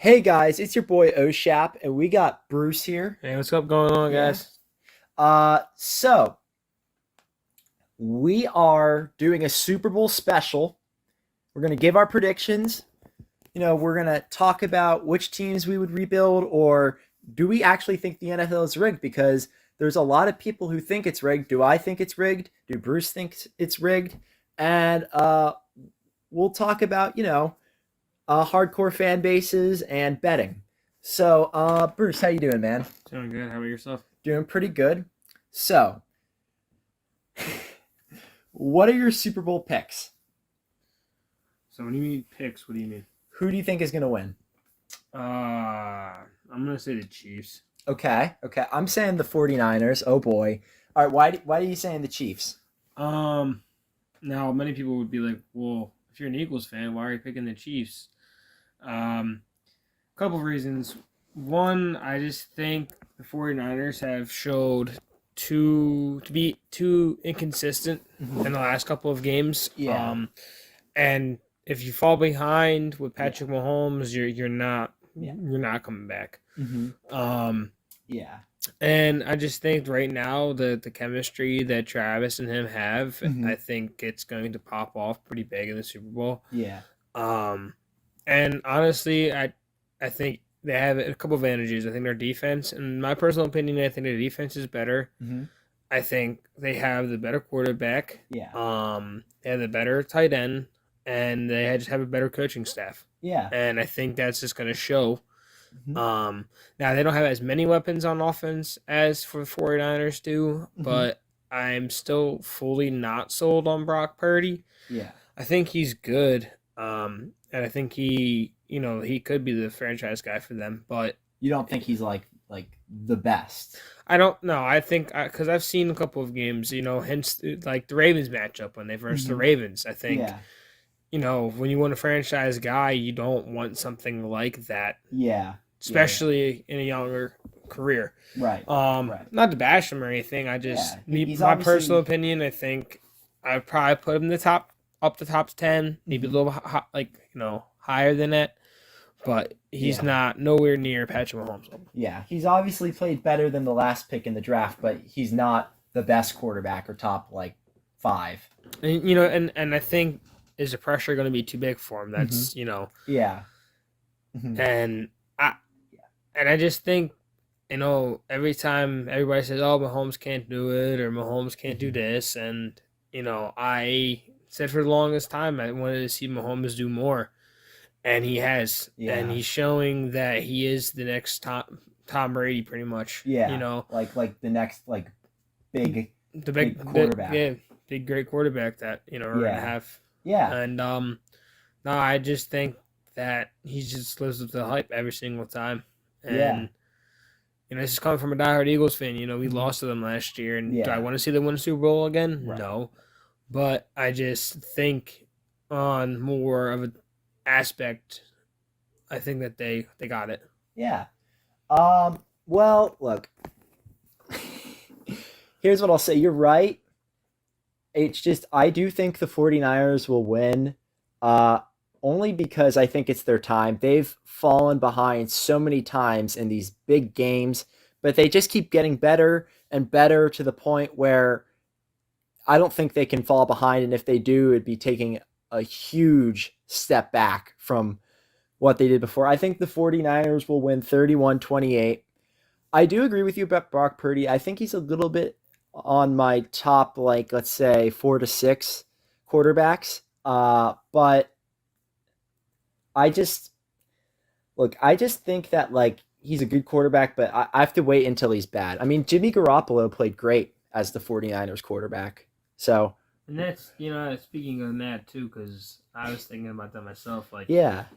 Hey guys, it's your boy Shap, and we got Bruce here. Hey, what's up going on, Yeah. guys? So we are doing a Super Bowl special. We're gonna give our predictions. We're gonna talk about which teams we would rebuild, or do we actually think the NFL is rigged? Because there's a lot of people who think it's rigged. Do I think it's rigged? Do Bruce think it's rigged? And we'll talk about hardcore fan bases and betting. So, Bruce, how you doing, man? Doing good. How about yourself? Doing pretty good. So, what are your Super Bowl picks? So when you mean picks, what do you mean? Who do you think is going to win? I'm gonna say the Chiefs. Okay. I'm saying the 49ers. Oh boy. All right, why are you saying the Chiefs? Now many people would be like, well, if you're an Eagles fan, why are you picking the Chiefs? Couple of reasons. One, I just think the 49ers have showed to be too inconsistent in the last couple of games. Yeah. And if you fall behind with Patrick Yeah. Mahomes, you're not Yeah. you're not coming back. Mm-hmm. Yeah. And I just think right now the chemistry that Travis and him have, Mhm. I think it's going to pop off pretty big in the Super Bowl. Yeah. And honestly, I think they have a couple of advantages. I think their defense, in my personal opinion, I think their defense is better. Mm-hmm. I think they have the better quarterback. Yeah. They have the better tight end, and they just have a better coaching staff. Yeah. And I think that's just going to show. Mm-hmm. Now they don't have as many weapons on offense as for the 49ers do, but I'm still fully not sold on Brock Purdy. Yeah. I think he's good. And I think he could be the franchise guy for them, but You don't think he's like the best? I don't know. I think because I've seen a couple of games, hence like the Ravens matchup when they versed the Ravens. I think, Yeah. when you want a franchise guy, you don't want something like that, Yeah. especially in a younger career. Right. Not to bash him or anything. I just He's my obviously- personal opinion. I think I'd probably put him in the top 10, maybe a little higher than that. But he's not nowhere near Patrick Mahomes. Yeah, he's obviously played better than the last pick in the draft, but he's not the best quarterback or top 5. And I think is the pressure going to be too big for him? That's Yeah. Mm-hmm. And I just think every time everybody says, "Oh, Mahomes can't do it," or "Mahomes can't do this," and I said for the longest time I wanted to see Mahomes do more. And he has, and he's showing that he is the next Tom Brady, pretty much. Yeah, like the next big quarterback. Big great quarterback that we're gonna have. Yeah, and no, I just think that he just lives up to the hype every single time. And this is coming from a diehard Eagles fan. We lost to them last year, and do I want to see them win a Super Bowl again? Right. No, but I just think on more of a aspect, I think that they got it. Yeah. Well, look. Here's what I'll say. You're right. It's just I do think the 49ers will win. Only because I think it's their time. They've fallen behind so many times in these big games, but they just keep getting better and better to the point where I don't think they can fall behind, and if they do, it'd be taking a huge step back from what they did before. I think the 49ers will win 31-28. I do agree with you about Brock Purdy. I think he's a little bit on my top, let's say 4 to 6 quarterbacks. But I just think that he's a good quarterback, but I have to wait until he's bad. I mean, Jimmy Garoppolo played great as the 49ers quarterback. So, and that's, speaking on that too, because I was thinking about that myself. If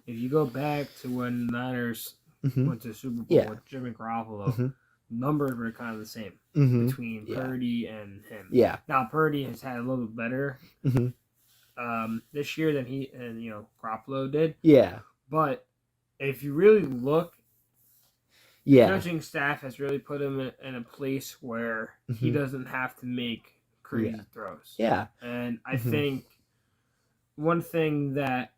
you go back to when the Niners went to the Super Bowl with Jimmy Garoppolo, numbers were kind of the same between Purdy and him. Yeah. Now Purdy has had a little bit better this year than Garoppolo did. Yeah. But if you really look, the coaching staff has really put him in a place where he doesn't have to make crazy throws. Yeah. And I think one thing that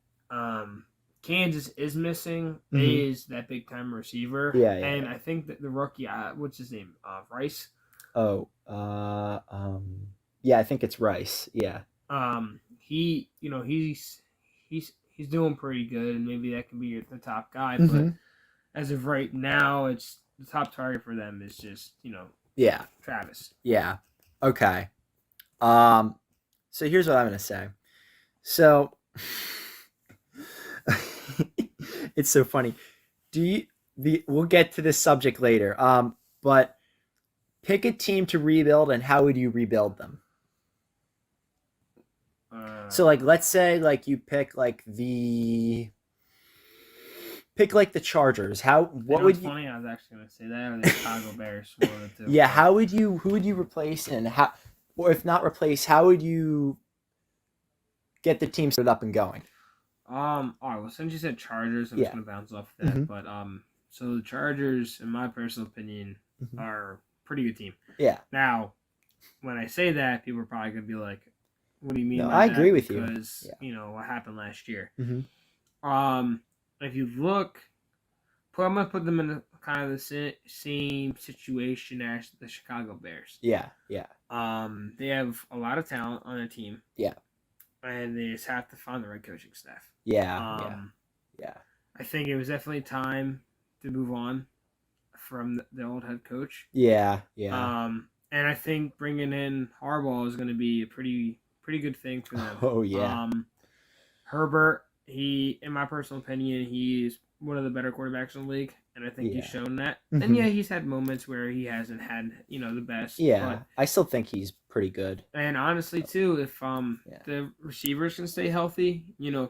Kansas is missing Mhm. is that big time receiver, Yeah, yeah, and yeah. I think that the rookie, what's his name, Rice. Oh, yeah, I think it's Rice. Yeah. He, he's doing pretty good, and maybe that can be the top guy. But Hmm. as of right now, it's the top target for them is just Yeah, Travis. yeah. Okay. Um, so here's what I'm gonna say. So it's so funny. Do you we'll get to this subject later. But pick a team to rebuild and how would you rebuild them? So like let's say like you pick like the Chargers. How You what know, it's would you funny. I was actually going to say that, or the Chicago Bears, one of the two. Yeah, But how would you who would you replace and how or if not replace, how would you get the team set up and going? all right. Well, since you said Chargers, I'm just Yeah. going to bounce off Hmm. that. But so the Chargers, in my personal opinion, Hmm. are a pretty good team. Yeah. Now, when I say that, people are probably going to be like, "What do you mean No, by I agree that?" with you. Because Yeah. what happened last year. Hmm. If you look, I'm gonna put them in kind of the same situation as the Chicago Bears. Yeah. Yeah. They have a lot of talent on their team. Yeah. And they just have to find the right coaching staff. Yeah. Yeah. Yeah. I think it was definitely time to move on from the old head coach. Yeah. Yeah. And I think bringing in Harbaugh is going to be a pretty good thing for them. Oh yeah. Herbert, in my personal opinion, he's one of the better quarterbacks in the league, and I think he's Yeah. shown that. Hmm. And yeah, he's had moments where he hasn't had the best. Yeah. But I still think he's pretty good. and honestly too, if Yeah. the receivers can stay healthy,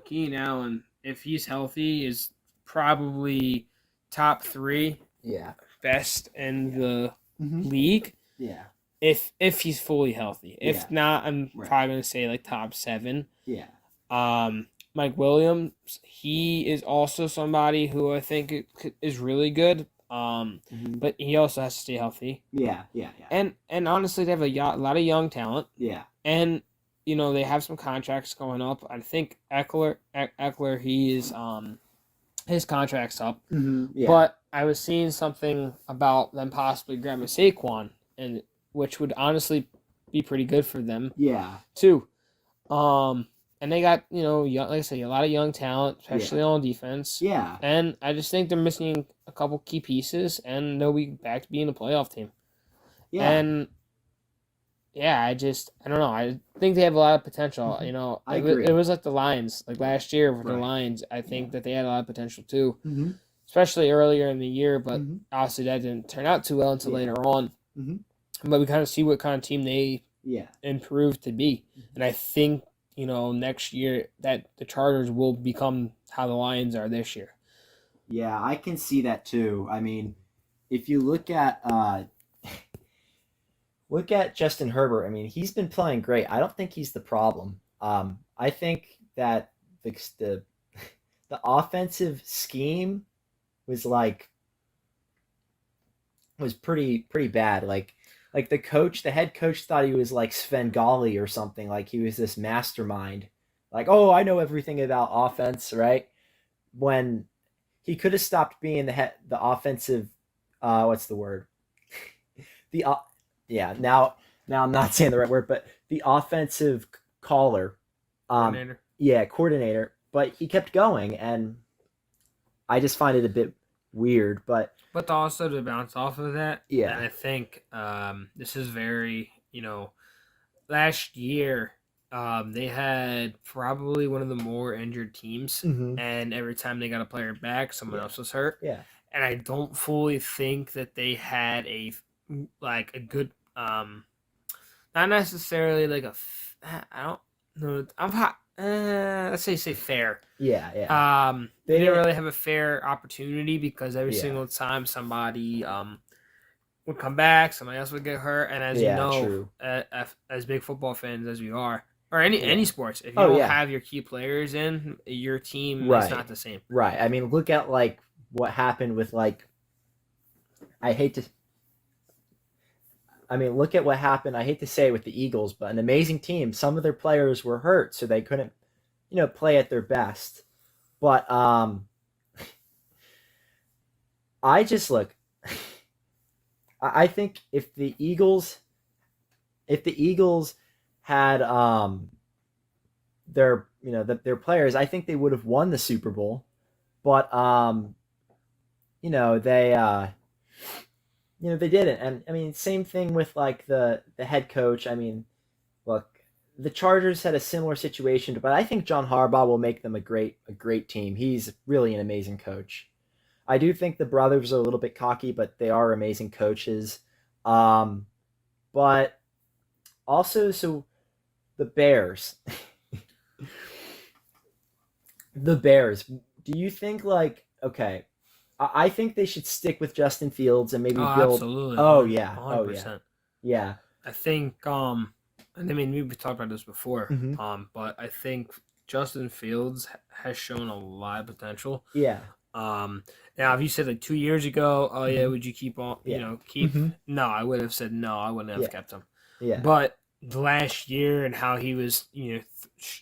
Keenan Allen, if he's healthy, is probably top 3 Yeah. best in Yeah. the Hmm. league. Yeah. If he's fully healthy. If Yeah. not, I'm Right. probably gonna say like top 7. Yeah. Mike Williams, he is also somebody who I think is really good. Hmm. But he also has to stay healthy. Yeah. Yeah. Yeah. And honestly, they have a lot of young talent. Yeah. And they have some contracts going up. I think Eckler, he is his contract's up. Hmm. Yeah. But I was seeing something about them possibly grabbing Saquon, and which would honestly be pretty good for them Yeah. too. And they got young, like I say, a lot of young talent, especially on defense. Yeah. And I just think they're missing a couple key pieces, and they'll be back to being a playoff team. Yeah. And yeah, I don't know. I think they have a lot of potential. Mhm. I agree. It was like the Lions, like last year with the Right. Lions. I think that they had a lot of potential too, Hmm. especially earlier in the year. But Mhm. obviously that didn't turn out too well until Yeah. later on. Hmm. But we kind of see what kind of team they Yeah. improved to be, and I think next year that the Chargers will become how the Lions are this year. Yeah, I can see that too. I mean, if you look at Justin Herbert, I mean, he's been playing great. I don't think he's the problem. I think that the the offensive scheme was pretty bad. Like the head coach thought he was like Svengali or something. Like he was this mastermind. Like, oh, I know everything about offense, right? When he could have stopped being the offensive. What's the word? the Yeah. Now I'm not saying the right word, but the offensive caller. Coordinator. Yeah, coordinator. But he kept going, and I just find it a bit weird. But Also to bounce off of that, yeah. and I think this is very last year. They had probably one of the more injured teams, Mm-hmm. and every time they got a player back, someone else was hurt. Yeah. And I don't fully think that they had a good not necessarily like I don't know. Let's say fair. Yeah. Yeah. They didn't really have a fair opportunity because every Yeah. single time somebody would come back, somebody else would get hurt, and as Yeah, true. as big football fans as we are, or any sports, if you Oh, don't yeah. have your key players in, your team Right. is not the same. Right. I mean, look at like what happened with look at what happened. I hate to say it with the Eagles, but an amazing team. Some of their players were hurt, so they couldn't, play at their best. But I just look. I think if the Eagles had their their players, I think they would have won the Super Bowl. But they they didn't. And I mean, same thing with like the head coach. I mean, look, the Chargers had a similar situation, but I think John Harbaugh will make them a great team. He's really an amazing coach. I do think the brothers are a little bit cocky, but they are amazing coaches. Um, but also, so the Bears, the Bears. Do you think like okay? I think they should stick with Justin Fields and Oh, maybe build. absolutely, Oh yeah, oh yeah, 100%. yeah. I think and I mean we've talked about this before, Hmm. but I think Justin Fields has shown a lot of potential. Yeah. Um, Now if you said like 2 years ago, oh yeah, Hmm. would you keep on, Yeah. keep? Hmm. No, I would have said no. I wouldn't have Yeah. kept him. Yeah. But the last year and how he was,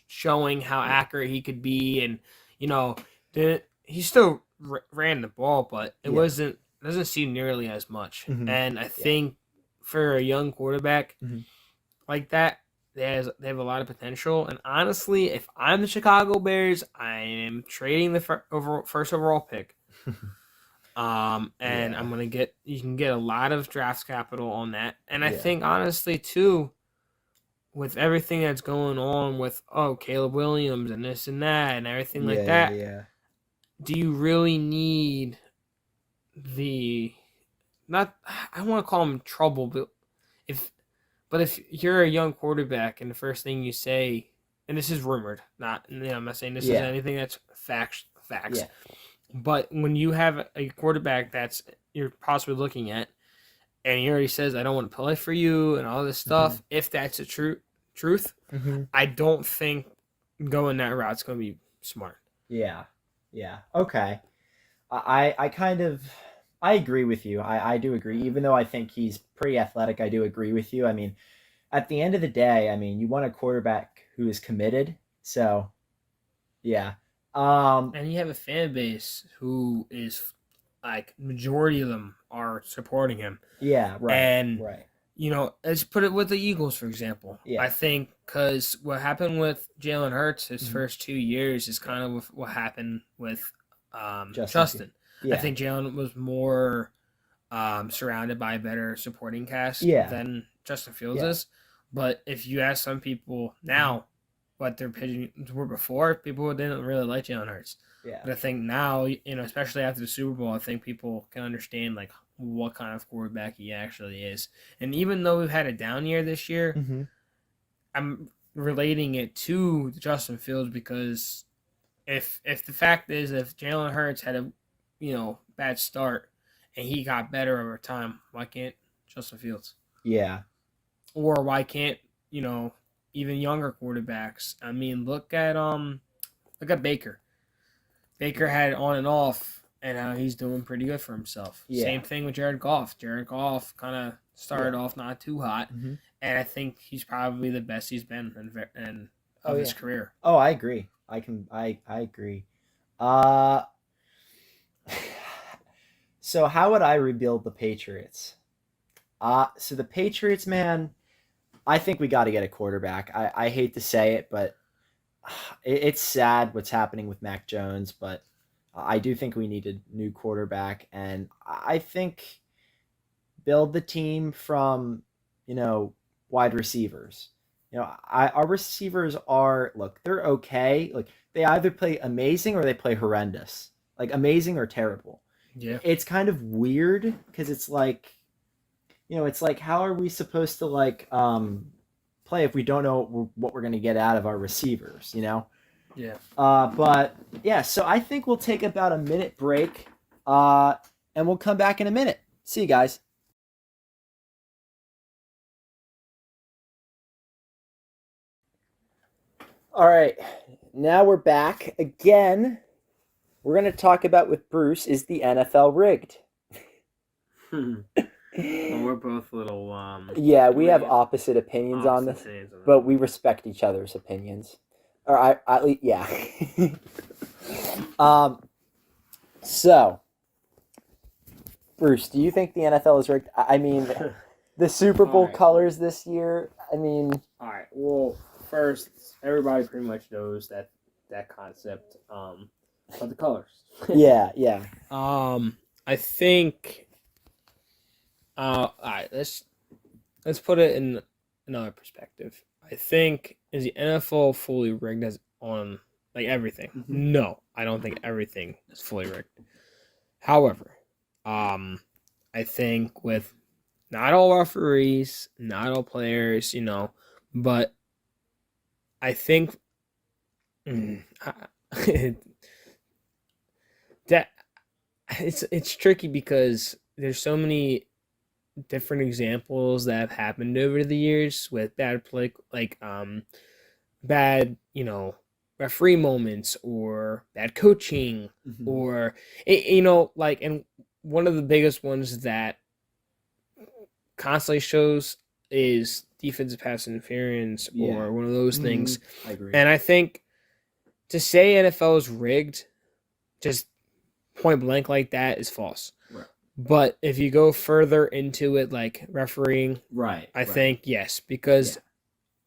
showing how Yeah. accurate he could be, and you know, he still ran the ball, but it Yeah. wasn't doesn't seem nearly as much. Hmm. And I Yeah. think for a young quarterback Hmm. like that, they have a lot of potential. And honestly, if I'm the Chicago Bears, I am trading the first overall pick. And Yeah. I'm gonna get you can get a lot of draft capital on that. And I Yeah. think honestly too, with everything that's going on with Caleb Williams and this and that and everything like Yeah. Yeah. that, Yeah. do you really need the not I don't want to call them trouble, if if you're a young quarterback and the first thing you say, and this is rumored, not I'm not saying this is Yeah. anything that's facts, Yeah. but when you have a quarterback that's you're possibly looking at, and he already says I don't want to play for you and all this Hmm. stuff, if that's the truth, Hmm. I don't think going that route's going to be smart. Yeah. Yeah. Okay. I kind of I agree with you. I do agree. Even though I think he's pretty athletic, I do agree with you. I mean, at the end of the day, I mean, you want a quarterback who is committed. So yeah. Um. And you have a fan base who is like majority of them are supporting him. Yeah. Right. And Right. let's put it with the Eagles for example. I Yeah. think because what happened with Jalen Hurts his Hmm. first 2 years is kind of what happened with Justin. Justin. I Yeah. think Jalen was more surrounded by a better supporting cast Yeah. than Justin Fields Yeah. is. But if you ask some people Hmm. now what their opinions were before, people didn't really like Jalen Hurts. Yeah. But I think now, especially after the Super Bowl, I think people can understand like what kind of quarterback he actually is. And even though we've had a down year this year, Hmm. I'm relating it to Justin Fields because if the fact is if Jalen Hurts had a bad start and he got better over time, why can't Justin Fields? Yeah. Or why can't even younger quarterbacks? I mean, look at Baker. Baker had on and off, and now he's doing pretty good for himself. Yeah. Same thing with Jared Goff. Jared Goff kind of started Yeah. off not too hot, Hmm. and I think he's probably the best he's been in Oh of his yeah. career. Oh, I agree. I agree. Uh. So how would I rebuild the Patriots? So the Patriots, man, I think we got to get a quarterback. I hate to say it, but it's sad what's happening with Mac Jones, but I do think we need a new quarterback, and I think build the team from you know wide receivers. Our receivers are look, they're okay. Like they either play amazing or they play horrendous. Like amazing or terrible. Yeah. It's kind of weird because it's like it's like how are we supposed to like play if we don't know what we're going to get out of our receivers. Yeah. But yeah, so I think we'll take about a minute break, uh, and we'll come back in a minute. See you guys. All right, now we're back again. We're going to talk about with Bruce, is the NFL rigged? Well, we're both little Yeah, we have opposite opinions on this, opinions on but we respect each other's opinions. Or at least, yeah. Um, so, Bruce, do you think the NFL is rigged? I mean, the Super Bowl Alright. colors this year. I mean, All right. Well, first, everybody pretty much knows that concept. But the colors. yeah. I think. All right. Let's put it in another perspective. I think is the NFL fully rigged as on like everything? No, I don't think everything is fully rigged. However, I think with not all referees, not all players, but I think that it's tricky because there's so many different examples that have happened over the years with bad play, like bad referee moments or bad coaching or like, and one of the biggest ones that constantly shows is defensive pass interference or one of those things. I agree. And I think to say NFL is rigged, just point blank like that, is false. Right. But if you go further into it, like refereeing, I think yes, because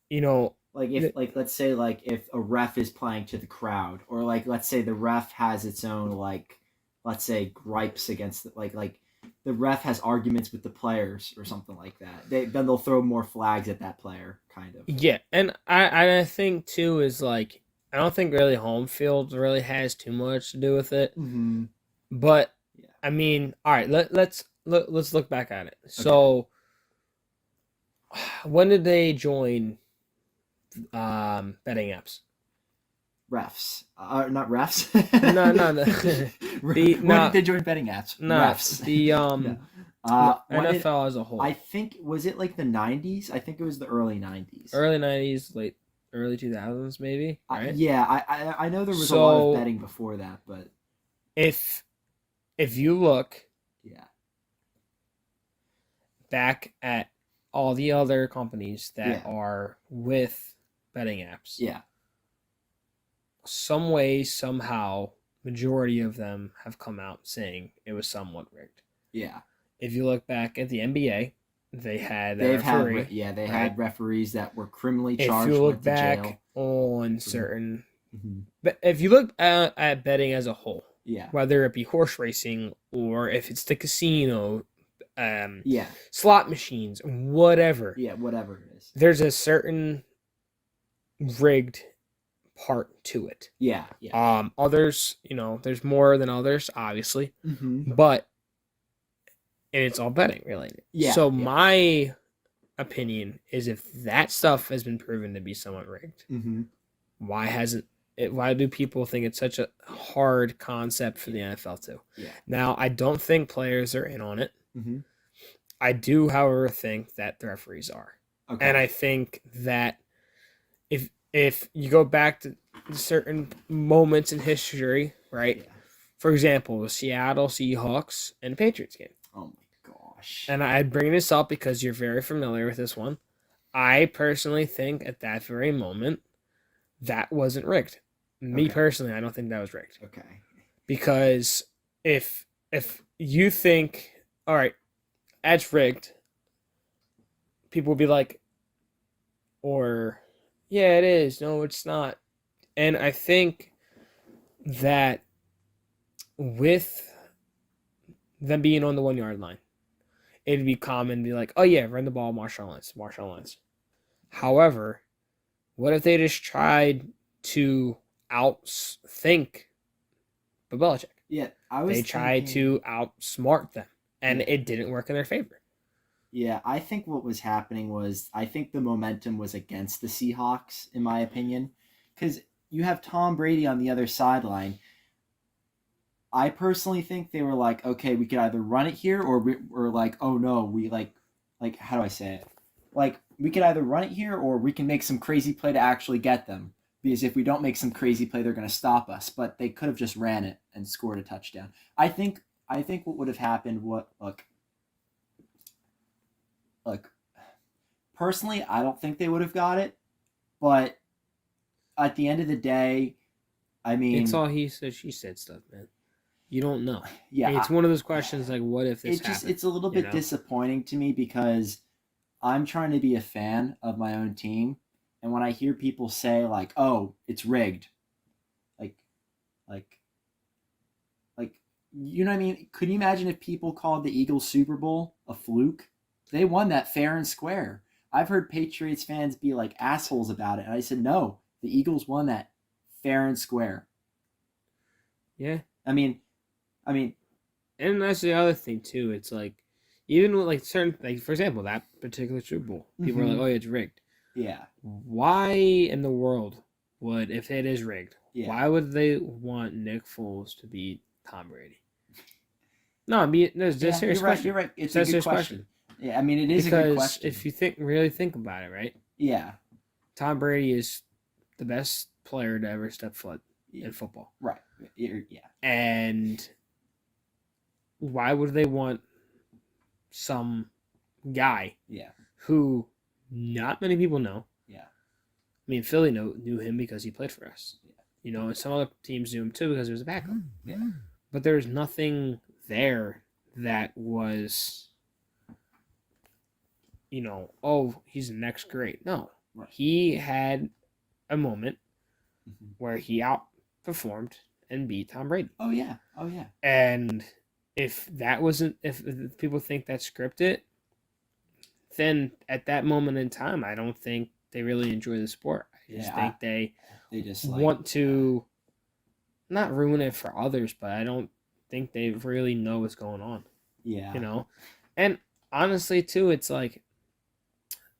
like if let's say like if a ref is playing to the crowd, or like let's say the ref has its own like let's say gripes against like the ref has arguments with the players or something like that. Then they'll throw more flags at that player, kind of. Yeah, and I think too is like I don't think really home field really has too much to do with it. But I mean, all right, let's look back at it. So when did they join betting apps? Refs, not refs. No. When did they join betting apps? Refs. The NFL as a whole. I think was it like the 90s? I think it was the early 90s. Early 90s, early 2000s, maybe. Right? I know there was a lot of betting before that, but if you look, back at all the other companies that are with betting apps, some way, somehow, majority of them have come out saying it was somewhat rigged. Yeah. If you look back at the NBA, they had had referees that were criminally charged. If you look back on certain, but if you look at betting as a whole, whether it be horse racing or if it's the casino, slot machines, whatever, whatever it is, there's a certain rigged part to it. Others, there's more than others, obviously, but and it's all betting related. So my opinion is, if that stuff has been proven to be somewhat rigged, why do people think it's such a hard concept for the NFL too? Now, I don't think players are in on it. I do, however, think that the referees are. And I think that if you go back to certain moments in history, right? For example, the Seattle Seahawks and the Patriots game. Oh my gosh. And I bring this up because you're very familiar with this one. I personally think at that very moment, that wasn't rigged. Me personally, I don't think that was rigged. Because if you think, all right, that's rigged, people will be like, or, yeah, it is. No, it's not. And I think that with them being on the 1 yard line, it'd be common to be like, oh yeah, run the ball, Marshall Lynch. However, what if they just tried to outthink Bill Belichick? They tried to outsmart them, and it didn't work in their favor. I think what was happening was, I think the momentum was against the Seahawks, in my opinion, because you have Tom Brady on the other sideline. I personally think they were like, okay, we could either run it here, or like, oh no, we like how do I say it? Like, we could either run it here, or we can make some crazy play to actually get them. Because if we don't make some crazy play, they're going to stop us. But they could have just ran it and scored a touchdown. I think what would have happened, look, personally, I don't think they would have got it. But at the end of the day, I mean, It's all he said, she said stuff, man. You don't know. yeah, It's one of those questions like, what if this happened? it's a little bit disappointing to me because I'm trying to be a fan of my own team, and when I hear people say like, "Oh, it's rigged," like, like, you know what I mean? Could you imagine if people called the Eagles Super Bowl a fluke? They won that fair and square. I've heard Patriots fans be like assholes about it, and I said, no, the Eagles won that fair and square. Yeah. I mean, and that's the other thing too. It's like, even with like certain, like for example, that particular Super Bowl, people are like, "Oh, yeah, it's rigged." Yeah. Why in the world would, if it is rigged, why would they want Nick Foles to beat Tom Brady? No, I mean, no, it's a serious question. You're right. It's a good question. Yeah, I mean, it is a good question. If you really think about it, right? Yeah. Tom Brady is the best player to ever step foot in football. Right. Yeah. And why would they want some guy who not many people know? Yeah. I mean, Philly knew him because he played for us. Yeah. You know, and some other teams knew him too because he was a backup. Yeah. But there's nothing there that was, you know, oh, he's the next great. No. Right. He had a moment where he outperformed and beat Tom Brady. Oh, yeah. And if that wasn't, if people think that's scripted, then at that moment in time, I don't think they really enjoy the sport. I just think they just want to not ruin it for others, but I don't think they really know what's going on. Yeah. You know? And honestly, too, it's like,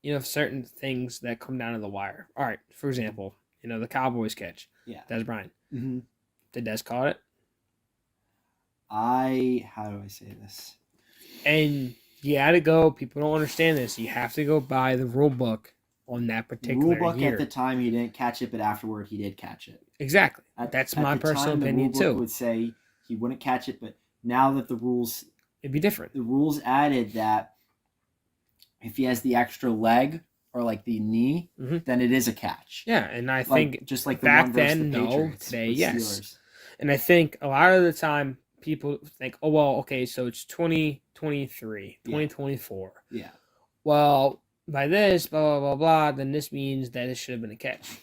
you know, certain things that come down to the wire. All right, for example, you know, the Cowboys catch. Yeah. Des Bryant. Mm-hmm. Did Des caught it? How do I say this? And you got to go, people don't understand this, you have to go by the rule book on that particular rule book year. At the time, he didn't catch it, but afterward, he did catch it. Exactly. That's my personal opinion, too. The rule book would say he wouldn't catch it, but now that the rules... It'd be different. The rules added that if he has the extra leg or like the knee, then it is a catch. Yeah, and I think just like the back one versus then, the no. Patriots, Today, yes. Steelers. And I think a lot of the time people think, oh, well, okay, so it's 2023, 2024. Yeah. Well, by this, blah, blah, blah, blah, then this means that it should have been a catch.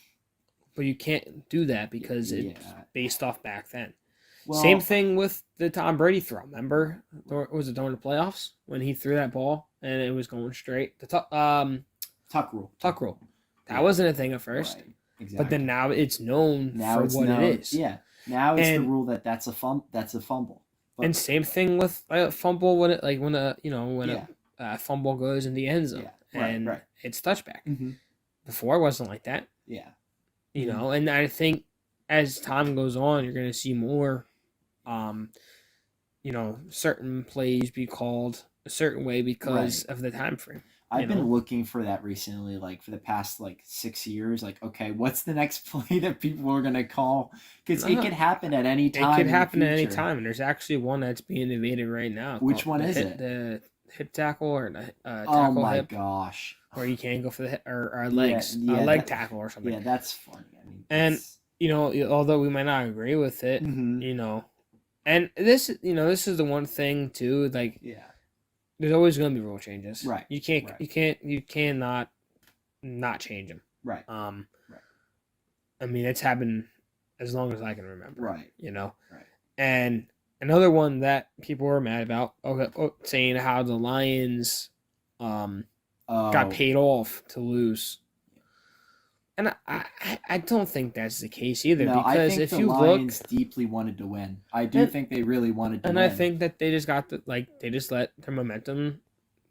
But you can't do that because it's based off back then. Well, same thing with the Tom Brady throw. Remember, was it during the playoffs when he threw that ball and it was going straight? The tuck rule. Tuck rule. That wasn't a thing at first. Right. Exactly. But then now it's known for what it is. Yeah. Now it's the rule that's a fumble. But, and same thing with a fumble when a fumble goes in the end zone and it's touchback. Mm-hmm. Before it wasn't like that. Yeah. You know, and I think as time goes on, you're going to see more, certain plays be called a certain way because of the time frame. I've been looking for that recently, like for the past 6 years. Like, okay, what's the next play that people are going to call? Because it could happen at any time. It could happen at any time, and there's actually one that's being debated right now. Which one is it? The hip tackle or the tackle oh my hip, gosh! Or you can't go for the hip, or legs, leg tackle or something. Yeah, that's funny. I mean, and although we might not agree with it, and this is the one thing too, there's always going to be rule changes. Right. You cannot not change them. Right. I mean, it's happened as long as I can remember. Right. Right. And another one that people were mad about, saying how the Lions got paid off to lose. And I don't think that's the case either. No, because I think if the you Lions deeply wanted to win. I do think they really wanted to win. And I think that they just they just let their momentum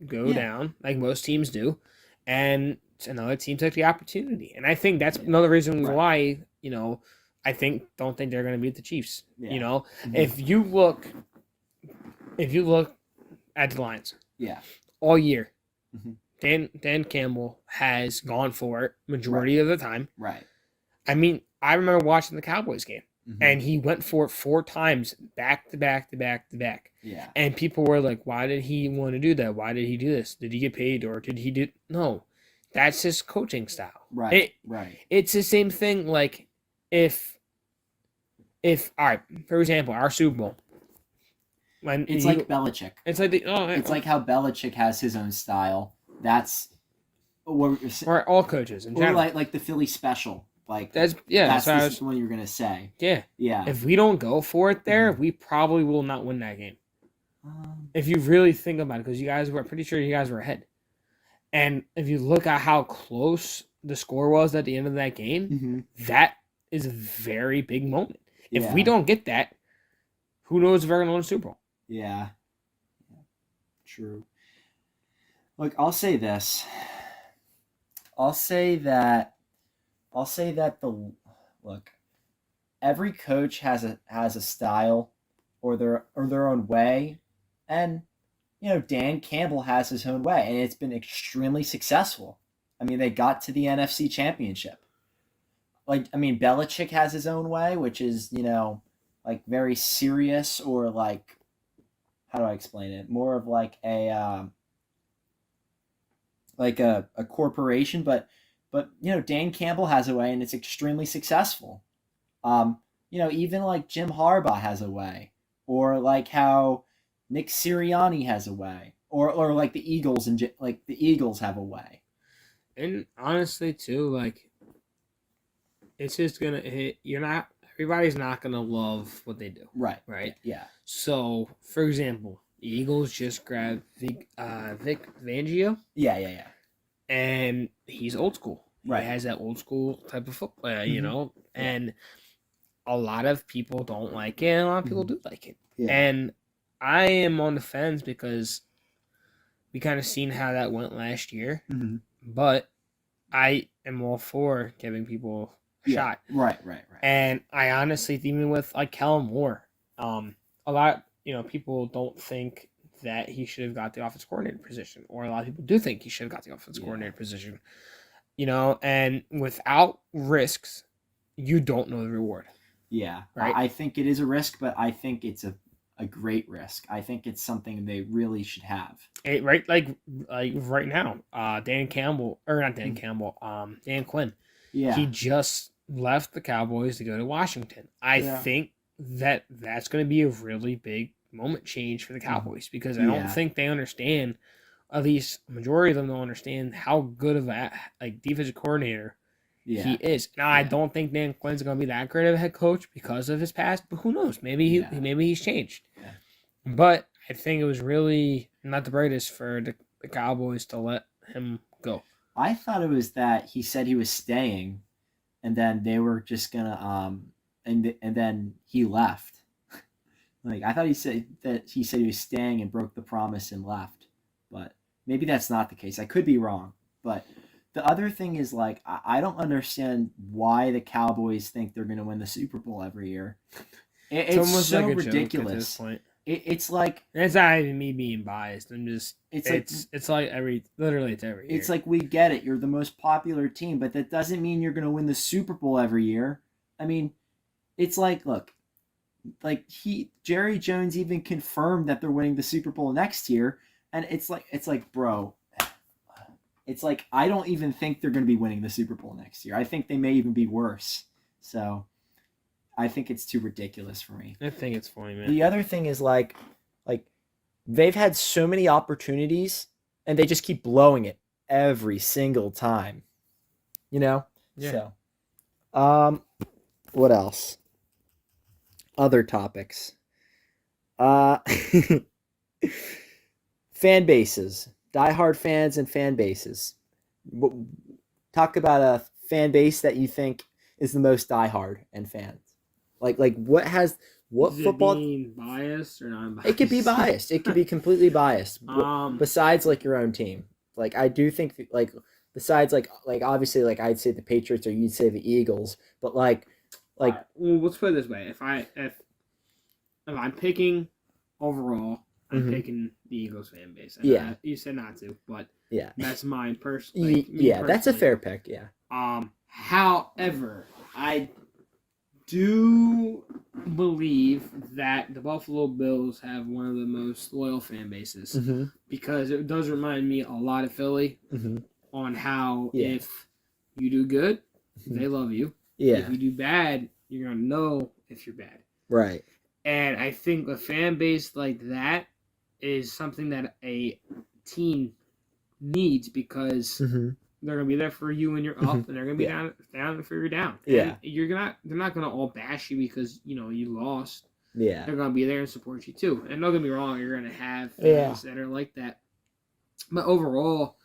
go down, like most teams do. And another team took the opportunity. And I think that's another reason why, I don't think they're going to beat the Chiefs. Yeah. Mm-hmm. If you look at the Lions, all year, Dan Campbell has gone for it majority of the time. Right. I mean, I remember watching the Cowboys game, and he went for it 4 times back to back to back to back. Yeah. And people were like, "Why did he want to do that? Why did he do this? Did he get paid, or did he do?" No, that's his coaching style. Right. It's the same thing. Like if if all right, for example, our Super Bowl. When It's like Belichick. it's like It's like how Belichick has his own style. That's what or all coaches in or general. like the Philly special. Like That's that's what I the was, one you were gonna say. yeah. Yeah. If we don't go for it there, we probably will not win that game. Um, If you really think about it, because pretty sure you guys were ahead. And if you look at how close the score was at the end of that game, that is a very big moment. If we don't get that, who knows if we're going to win the Super Bowl? Yeah. True. Look, I'll say this. I'll say that every coach has a style or their own way, and Dan Campbell has his own way, and it's been extremely successful. I mean, they got to the NFC Championship. Belichick has his own way, which is like very serious, or like, how do I explain it? More of like a corporation, but Dan Campbell has a way, and it's extremely successful. Even like Jim Harbaugh has a way, or like how Nick Sirianni has a way, or like the Eagles like the Eagles have a way. And honestly, too, like, it's just gonna hit. Everybody's not gonna love what they do. Right. Yeah. So, for example, the Eagles just grabbed Vic Fangio. Yeah. And he's old school. Right. He has that old school type of football, and a lot of people don't like it, and a lot of people do like it. Yeah. And I am on the fence because we kind of seen how that went last year, but I am all for giving people a shot. Right. And I honestly, even with like Kellen Moore, a lot, people don't think that he should have got the offense coordinator position, or a lot of people do think he should have got the offense coordinator position. And without risks, you don't know the reward. Yeah, right. I think it is a risk, but I think it's a great risk. I think it's something they really should have. Right, like right now, Dan Quinn. Yeah, he just left the Cowboys to go to Washington. I think that's going to be a really big moment change for the Cowboys, because I don't think they understand. At least a majority of them don't understand how good of a defensive coordinator he is. Now, I don't think Dan Quinn's going to be that great of a head coach because of his past, but who knows? Maybe he's changed. Yeah. But I think it was really not the brightest for the Cowboys to let him go. I thought it was that he said he was staying, and then they were just gonna and then he left. Like, I thought he said he was staying and broke the promise and left, but maybe that's not the case. I could be wrong, but the other thing is, like, I don't understand why the Cowboys think they're going to win the Super Bowl every year. It's almost so like a ridiculous. joke at this point. It's like, it's not even me being biased. I'm just it's like every year. It's like, we get it. You're the most popular team, but that doesn't mean you're going to win the Super Bowl every year. I mean, it's like, look, like Jerry Jones even confirmed that they're winning the Super Bowl next year, and it's like, bro, it's like, I don't even think they're going to be winning the Super Bowl next year. I think they may even be worse. So I think it's too ridiculous for me. I think it's funny, man. The other thing is, like they've had so many opportunities, and they just keep blowing it every single time. Yeah. So, what else? Other topics. Fan bases, diehard fans and fan bases. Talk about a fan base that you think is the most diehard and fans. Like what Is football? It being biased or non-biased? It could be biased. It could be completely biased. Besides, like, your own team. Like, I do think, like, besides, like obviously, like, I'd say the Patriots, or you'd say the Eagles, but like. Well, let's put it this way: if I'm picking overall, I'm picking the Eagles fan base. And you said not to, but that's mine personally. That's a fair pick. Yeah. However, I do believe that the Buffalo Bills have one of the most loyal fan bases, because it does remind me a lot of Philly on how if you do good, they love you. Yeah. If you do bad, you're gonna know if you're bad. Right. And I think a fan base like that is something that a team needs because they're gonna be there for you when you're up, and they're gonna be down for you're down. Yeah. And they're not gonna all bash you because you lost. Yeah. They're gonna be there and support you too. And don't get me wrong, you're gonna have fans that are like that. But overall,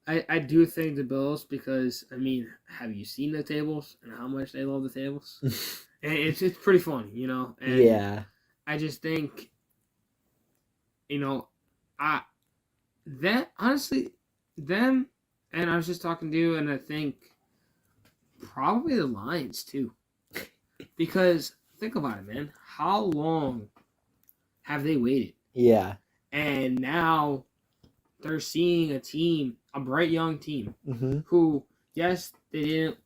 I do think the Bills because have you seen the tables and how much they love the tables? And it's pretty funny, And yeah. I just think, that honestly, them, and I was just talking to you, and I think probably the Lions too, because think about it, man. How long have they waited? Yeah. And now they're seeing a bright young team, Mm-hmm. who, yes, they didn't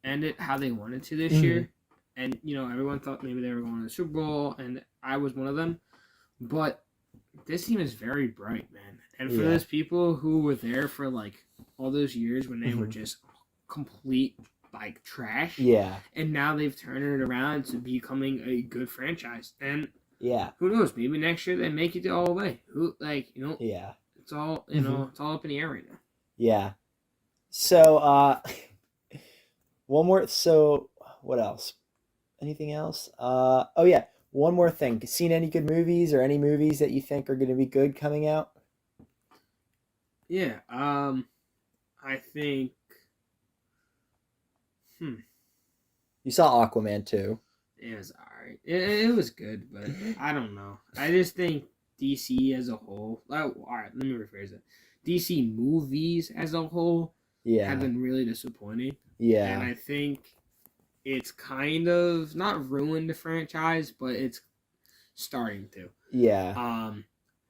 end it how they wanted to this year. And, everyone thought maybe they were going to the Super Bowl, and I was one of them. But this team is very bright, man. And for those people who were there for, all those years when they were just complete, trash. Yeah. And now they've turned it around to becoming a good franchise. And yeah. Who knows? Maybe next year they make it all the way. Yeah. It's all, it's all up in the air right now. Yeah. So, one more. So, what else? Anything else? Oh yeah, one more thing. Seen any good movies or any movies that you think are going to be good coming out? Yeah. I think. You saw Aquaman too. It was alright. It was good, but I don't know. I just think DC as a whole. Alright, let me rephrase it. DC movies as a whole have been really disappointing. Yeah. And I think it's kind of not ruined the franchise, but it's starting to. Yeah.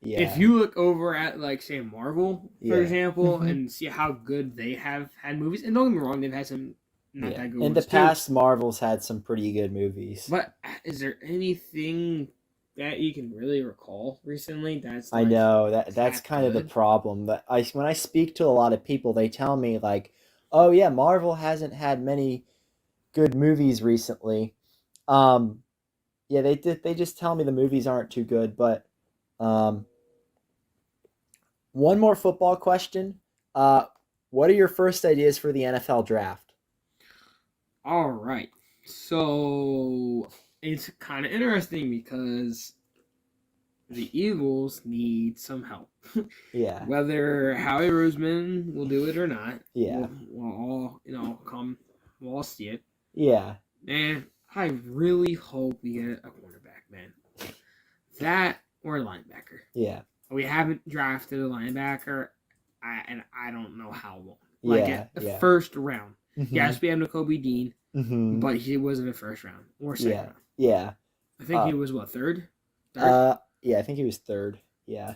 If you look over at say Marvel, for example, and see how good they have had movies, and don't get me wrong, they've had some not that good in ones the past, Marvel's had some pretty good movies. But is there anything that you can really recall recently? I know that's kind of the problem. That when I speak to a lot of people, they tell me oh yeah, Marvel hasn't had many good movies recently. Yeah, they just tell me the movies aren't too good. But one more football question. What are your first ideas for the NFL draft? All right. So it's kind of interesting because the Eagles need some help. Yeah. Whether Howie Roseman will do it or not. Yeah. We'll all we'll all see it. Yeah. Man, I really hope we get a quarterback, man. That or a linebacker. Yeah. We haven't drafted a linebacker, and I don't know how long. First round. Mm-hmm. Yes, we have N'Kobe Dean, but he wasn't a first round or second round. Yeah. I think he was third? Yeah, I think he was third. Yeah.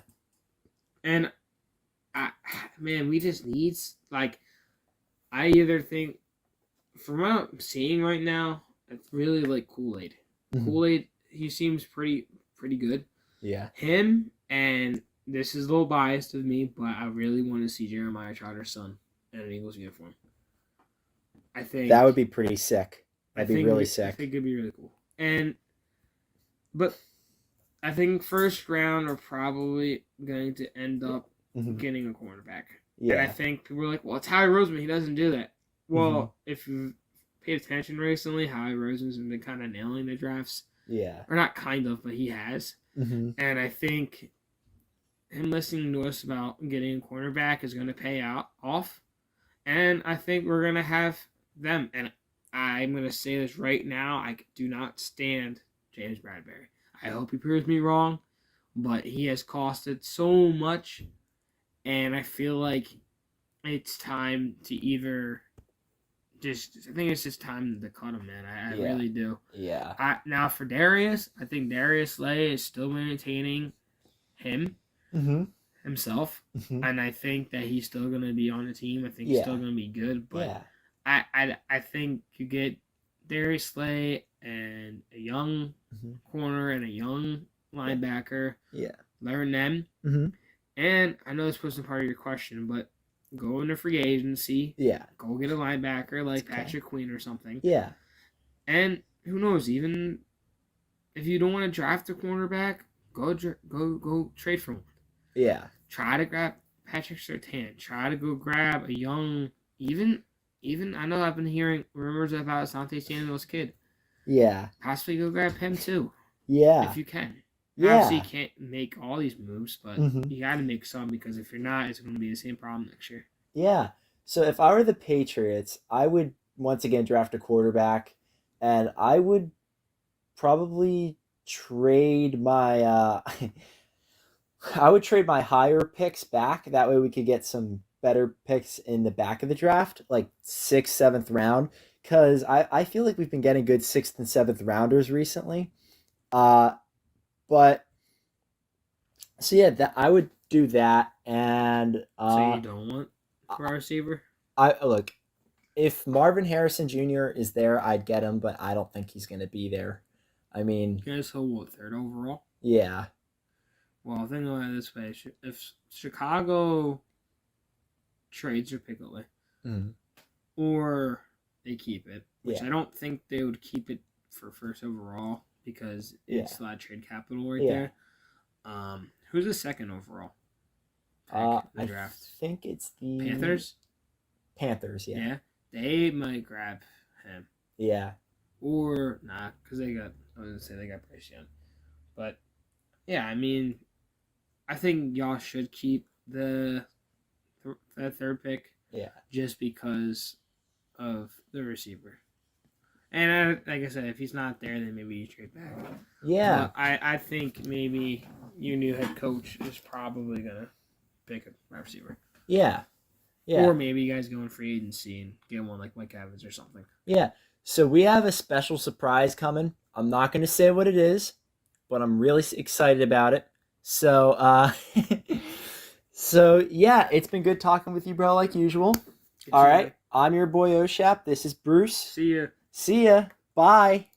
And we just need I either think from what I'm seeing right now, it's really like Kool-Aid. Kool-Aid, he seems pretty good. Yeah. Him, and this is a little biased of me, but I really want to see Jeremiah Trotter's son in an Eagles uniform. I think that would be pretty sick. That'd be really sick. I think it'd be really cool. But I think first round are probably going to end up getting a cornerback. Yeah. And I think people are like, well, it's Howie Roseman. He doesn't do that. Well, if you've paid attention recently, Howie Roseman's been kind of nailing the drafts. Yeah. Or not kind of, but he has. And I think him listening to us about getting a cornerback is going to pay off. And I think we're going to have them. And I'm going to say this right now. I do not stand James Bradbury. I hope he proves me wrong. But he has costed so much. And I feel like it's time to either I think it's just time to cut him, man. I really do. Yeah. Now for Darius, I think Darius Slay is still maintaining himself. And I think that he's still going to be on the team. I think he's still going to be good. But I think you get Darius Slay and a young corner and a young linebacker. Yeah. Learn them. And I know this wasn't part of your question, but go into free agency. Yeah. Go get a linebacker like Patrick Queen or something. Yeah. And who knows, even if you don't want to draft a cornerback, go trade for one. Yeah. Try to grab Patrick Surtain. Try to go grab a young, even I know I've been hearing rumors about Asante Samuel's kid. Yeah. Possibly go grab him too. Yeah. If you can. Yeah. Obviously, you can't make all these moves, but Mhm. you got to make some because if you're not, it's going to be the same problem next year. Yeah. So if I were the Patriots, I would once again draft a quarterback, and I would probably trade my I would trade my higher picks back. That way we could get some better picks in the back of the draft, like sixth, seventh round. Because I feel like we've been getting good sixth and seventh rounders recently. Uh, but so yeah, that I would do that, and So you don't want for our receiver? I look, if Marvin Harrison Jr. is there, I'd get him, but I don't think he's gonna be there. I mean, You guys hold what, third overall? yeah, Well, think about it this way: if Chicago trades their pick away, Mhm. or they keep it, which Yeah. I don't think they would keep it for first overall because it's a lot of trade capital right Yeah. there. Who's the second overall pick in the I draft? think it's the Panthers. Panthers, yeah, Yeah, they might grab him, yeah, or nah, because they got. I was gonna say they got Bryce Young, but yeah, I mean, I think y'all should keep the third pick. Yeah. Just because of the receiver. And like I said, if he's not there, then maybe you trade back. yeah, But I think maybe your new head coach is probably going to pick a wide receiver. yeah, yeah, Or maybe you guys go in free agency and get one like Mike Evans or something. yeah. So we have a special surprise coming. I'm not going to say what it is, but I'm really excited about it. So, so yeah, it's been good talking with you, bro, like usual. Good All to right, I'm your boy Oshap. This is Bruce. See ya. See ya. Bye.